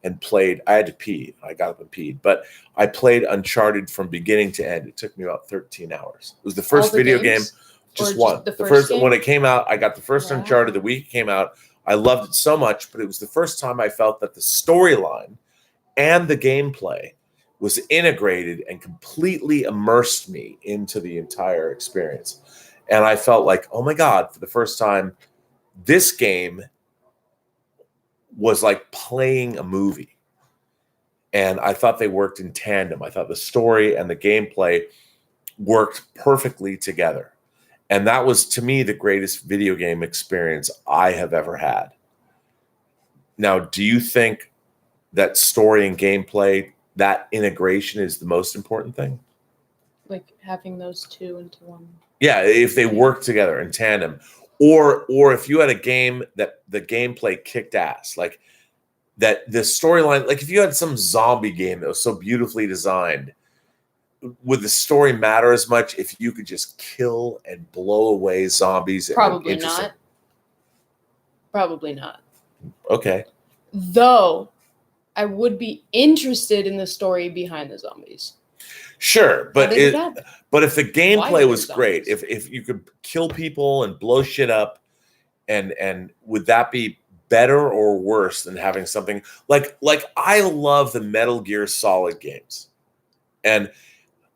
[SPEAKER 1] and played. I had to pee. I got up and peed. But I played Uncharted from beginning to end. It took me about 13 hours. It was the first video game, just one. The first when it came out, I got the first Uncharted the week it came out. I loved it so much, but it was the first time I felt that the storyline and the gameplay was integrated and completely immersed me into the entire experience. And I felt like, oh my God, for the first time, this game was like playing a movie. And I thought they worked in tandem. I thought the story and the gameplay worked perfectly together. And that was, to me, the greatest video game experience I have ever had. Now, do you think that story and gameplay, that integration is the most important thing?
[SPEAKER 2] Like having those two into one.
[SPEAKER 1] Yeah, if they work together in tandem. Or if you had a game that the gameplay kicked ass, like that the storyline, like if you had some zombie game that was so beautifully designed, would the story matter as much if you could just kill and blow away zombies?
[SPEAKER 2] Probably not. Probably not.
[SPEAKER 1] Okay.
[SPEAKER 2] Though I would be interested in the story behind the zombies.
[SPEAKER 1] Sure, but if the gameplay was great, if you could kill people and blow shit up, and would that be better or worse than having something like I love the Metal Gear Solid games, and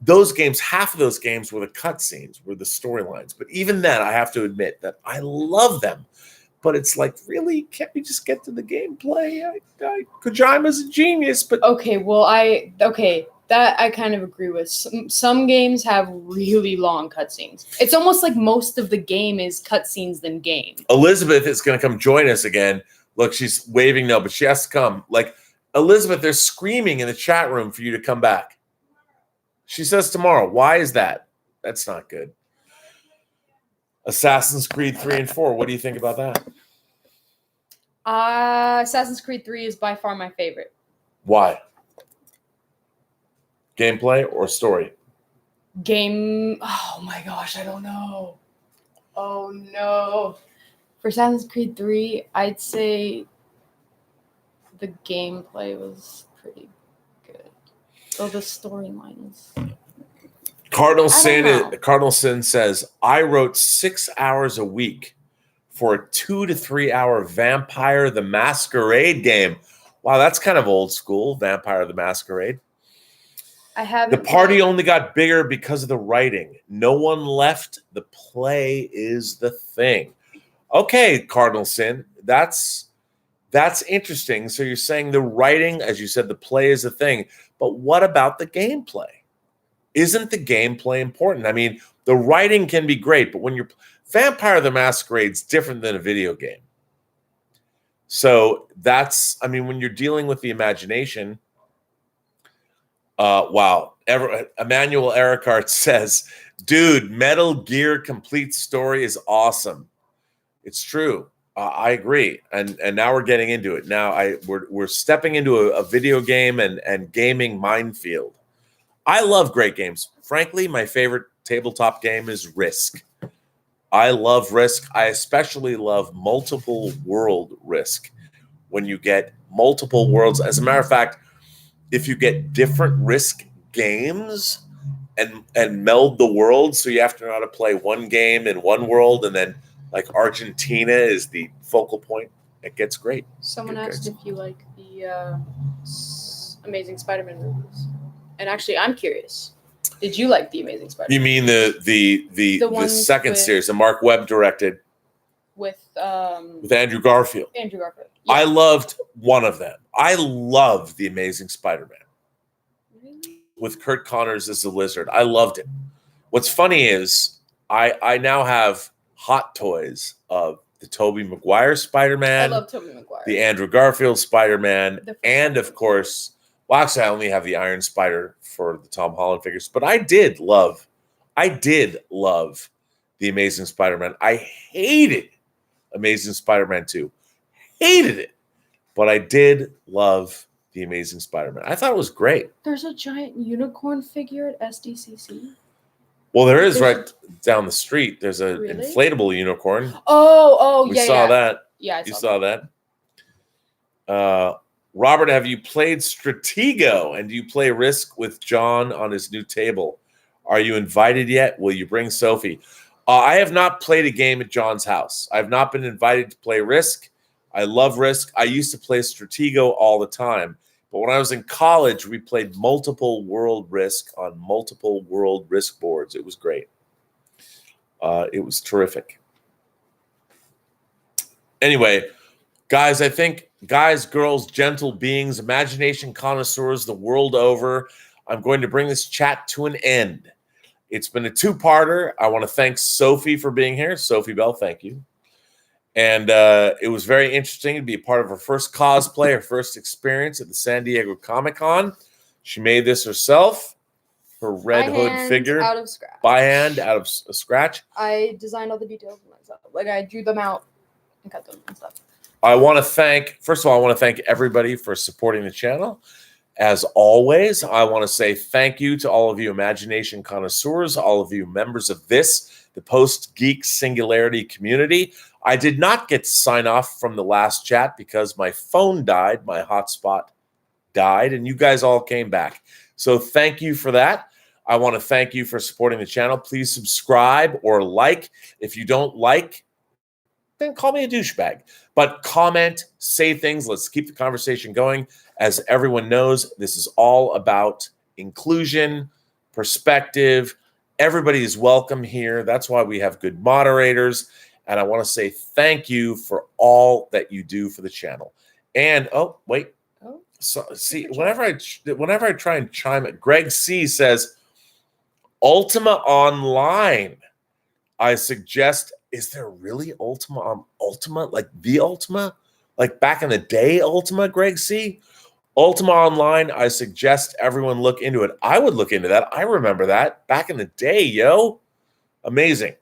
[SPEAKER 1] those games, half of those games were the cutscenes, were the storylines. But even then, I have to admit that I love them. But it's like, really, can't we just get to the gameplay? Kojima's a genius, but that I kind of agree with. Some games have really long cutscenes. It's almost like most of the game is cutscenes than game. Elizabeth is going to come join us again. Look, she's waving no, but she has to come. Like, Elizabeth, they're screaming in the chat room for you to come back. She says tomorrow. Why is that? That's not good. Assassin's Creed 3 and 4. What do you think about that?
[SPEAKER 2] Assassin's Creed 3 is by far my favorite.
[SPEAKER 1] Why? Gameplay or story?
[SPEAKER 2] Oh my gosh, I don't know. Oh no. For Assassin's Creed 3, I'd say the gameplay was pretty good. So the storyline is... Cardinal
[SPEAKER 1] Sin says, I wrote 6 hours a week for a 2 to 3 hour Vampire the Masquerade game. Wow, that's kind of old school, Vampire the Masquerade. The party only got bigger because of the writing. No one left. The play is the thing. Okay, Cardinal Sin, that's interesting. So you're saying the writing, as you said, the play is the thing. But what about the gameplay? Isn't the gameplay important? I mean, the writing can be great, but when you're Vampire the Masquerade's different than a video game. So that's, I mean, when you're dealing with the imagination, wow. Emmanuel Ericart says, dude, Metal Gear Complete Story is awesome. It's true. I agree. And now we're getting into it. Now we're stepping into a video game and gaming minefield. I love great games. Frankly, my favorite tabletop game is Risk. I love Risk. I especially love multiple world Risk. When you get multiple worlds, as a matter of fact, if you get different Risk games and meld the worlds, so you have to know how to play one game in one world, and then like Argentina is the focal point, it gets great.
[SPEAKER 2] Someone asked if you like the Amazing Spider-Man movies. And actually, I'm curious. Did you like the Amazing Spider-Man?
[SPEAKER 1] You mean the second series, the Mark Webb directed
[SPEAKER 2] with
[SPEAKER 1] Andrew Garfield?
[SPEAKER 2] Andrew Garfield. Yeah.
[SPEAKER 1] I loved one of them. I love the Amazing Spider-Man.
[SPEAKER 2] Really?
[SPEAKER 1] With Kurt Connors as the Lizard. I loved it. What's funny is I now have hot toys of the Tobey Maguire Spider-Man.
[SPEAKER 2] I love Tobey Maguire.
[SPEAKER 1] The Andrew Garfield Spider-Man, and of course. Well, actually, I only have the Iron Spider for the Tom Holland figures, but I did love the Amazing Spider-Man. I hated Amazing Spider-Man 2. Hated it. But I did love the Amazing Spider-Man. I thought it was great.
[SPEAKER 2] There's a giant unicorn figure at SDCC.
[SPEAKER 1] Well, there is right down the street. There's an inflatable unicorn.
[SPEAKER 2] Oh, yeah.
[SPEAKER 1] We saw that.
[SPEAKER 2] Yeah,
[SPEAKER 1] you saw that. Robert, have you played Stratego? And do you play Risk with John on his new table? Are you invited yet? Will you bring Sophie? I have not played a game at John's house. I have not been invited to play Risk. I love Risk. I used to play Stratego all the time. But when I was in college, we played multiple world Risk on multiple world Risk boards. It was great. It was terrific. Anyway, guys, I think guys, girls, gentle beings, imagination connoisseurs the world over, I'm going to bring this chat to an end. It's been a two-parter. I want to thank Sophie for being here. Sophie Bell, thank you. And it was very interesting to be a part of her first cosplay, her first experience at the San Diego COMICON. She made this herself, her Red Hood figure.
[SPEAKER 2] Out of scratch.
[SPEAKER 1] By hand, out of a scratch.
[SPEAKER 2] I designed all the details myself. Like, I drew them out and cut them and stuff.
[SPEAKER 1] I want to thank everybody for supporting the channel. As always, I want to say thank you to all of you imagination connoisseurs, all of you members of the Post-Geek Singularity community. I did not get to sign off from the last chat because my phone died, my hotspot died, and you guys all came back. So thank you for that. I want to thank you for supporting the channel. Please subscribe or like. If you don't like, then call me a douchebag. But comment, say things. Let's keep the conversation going. As everyone knows, this is all about inclusion, perspective. Everybody is welcome here. That's why we have good moderators. And I want to say thank you for all that you do for the channel. And, so see, whenever I try and chime it, Greg C says, Ultima Online. I suggest, is there really Ultima? Ultima? Like the Ultima? Like back in the day Ultima, Greg C? Ultima Online, I suggest everyone look into it. I would look into that. I remember that back in the day, yo. Amazing.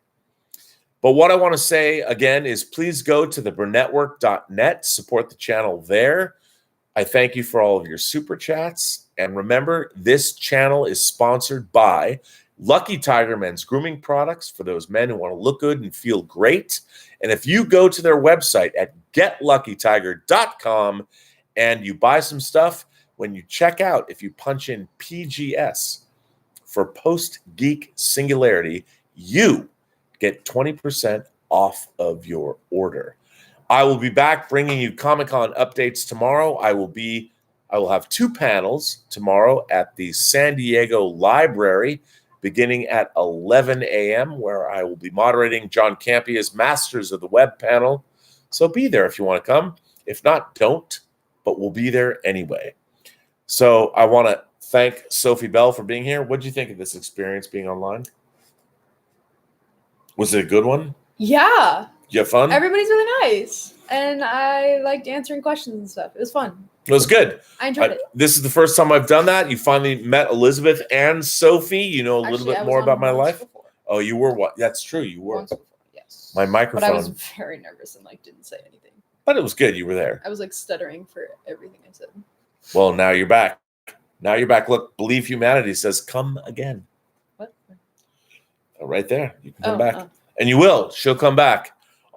[SPEAKER 1] But what I want to say again is please go to the Burnettwork.net, support the channel there. I thank you for all of your super chats. And remember, this channel is sponsored by Lucky Tiger Men's Grooming Products for those men who want to look good and feel great. And if you go to their website at getluckytiger.com and you buy some stuff, when you check out, if you punch in PGS for Post-Geek Singularity, you get 20% off of your order. I will be back bringing you Comic-Con updates tomorrow. I will have 2 panels tomorrow at the San Diego Library beginning at 11 a.m., where I will be moderating John Campia's Masters of the Web panel. So be there if you want to come. If not, don't, but we'll be there anyway. So I want to thank Sophie Bell for being here. What did you think of this experience being online? Was it a good one?
[SPEAKER 2] Yeah.
[SPEAKER 1] You have fun?
[SPEAKER 2] Everybody's really nice. And I liked answering questions and stuff. It was fun.
[SPEAKER 1] It was good.
[SPEAKER 2] I enjoyed it.
[SPEAKER 1] This is the first time I've done that. You finally met Elizabeth and Sophie. You know a little bit more about my life.
[SPEAKER 2] Before.
[SPEAKER 1] Oh, you were what? That's true. You were.
[SPEAKER 2] Once before, yes.
[SPEAKER 1] My microphone.
[SPEAKER 2] But I was very nervous and didn't say anything.
[SPEAKER 1] But it was good. You were there.
[SPEAKER 2] I was stuttering for everything I said.
[SPEAKER 1] Well, now you're back. Now you're back. Look, Believe Humanity says, come again.
[SPEAKER 2] What?
[SPEAKER 1] Oh, right there. You can come back. And you will. She'll come back.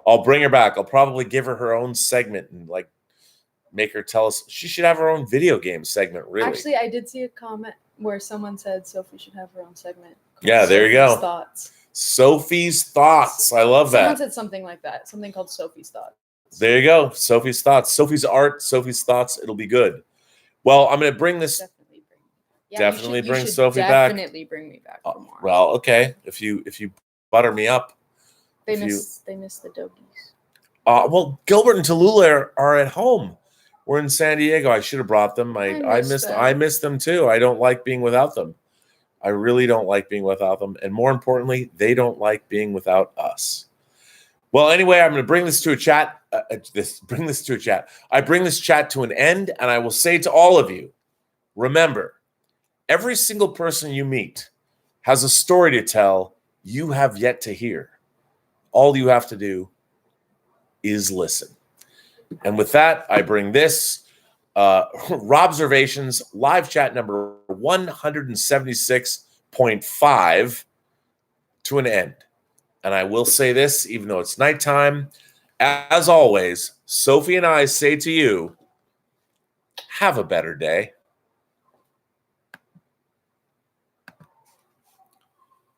[SPEAKER 1] I'll bring her back. I'll probably give her own segment and make her tell us. She should have her own video game segment, really.
[SPEAKER 2] Actually, I did see a comment where someone said Sophie should have her own segment.
[SPEAKER 1] Yeah, there you go.
[SPEAKER 2] Thoughts.
[SPEAKER 1] Sophie's Thoughts. I love that.
[SPEAKER 2] Someone said something like that. Something called Sophie's Thoughts.
[SPEAKER 1] There you go. Sophie's Thoughts. Sophie's Art. Sophie's Thoughts. It'll be good. Well, I'm going to bring this. Definitely bring Sophie back.
[SPEAKER 2] Definitely bring me back for more.
[SPEAKER 1] Well, okay. If you butter me up.
[SPEAKER 2] They miss the doggies.
[SPEAKER 1] Well, Gilbert and Tallulah are at home. We're in San Diego. I should have brought them. I miss them too. I don't like being without them. I really don't like being without them. And more importantly, they don't like being without us. Well, anyway, I'm going to bring this to a chat. I bring this chat to an end, and I will say to all of you, remember, every single person you meet has a story to tell you have yet to hear. All you have to do is listen. And with that, I bring this Robservations live chat number 176.5 to an end. And I will say this, even though it's nighttime, as always, Sophie and I say to you, have a better day.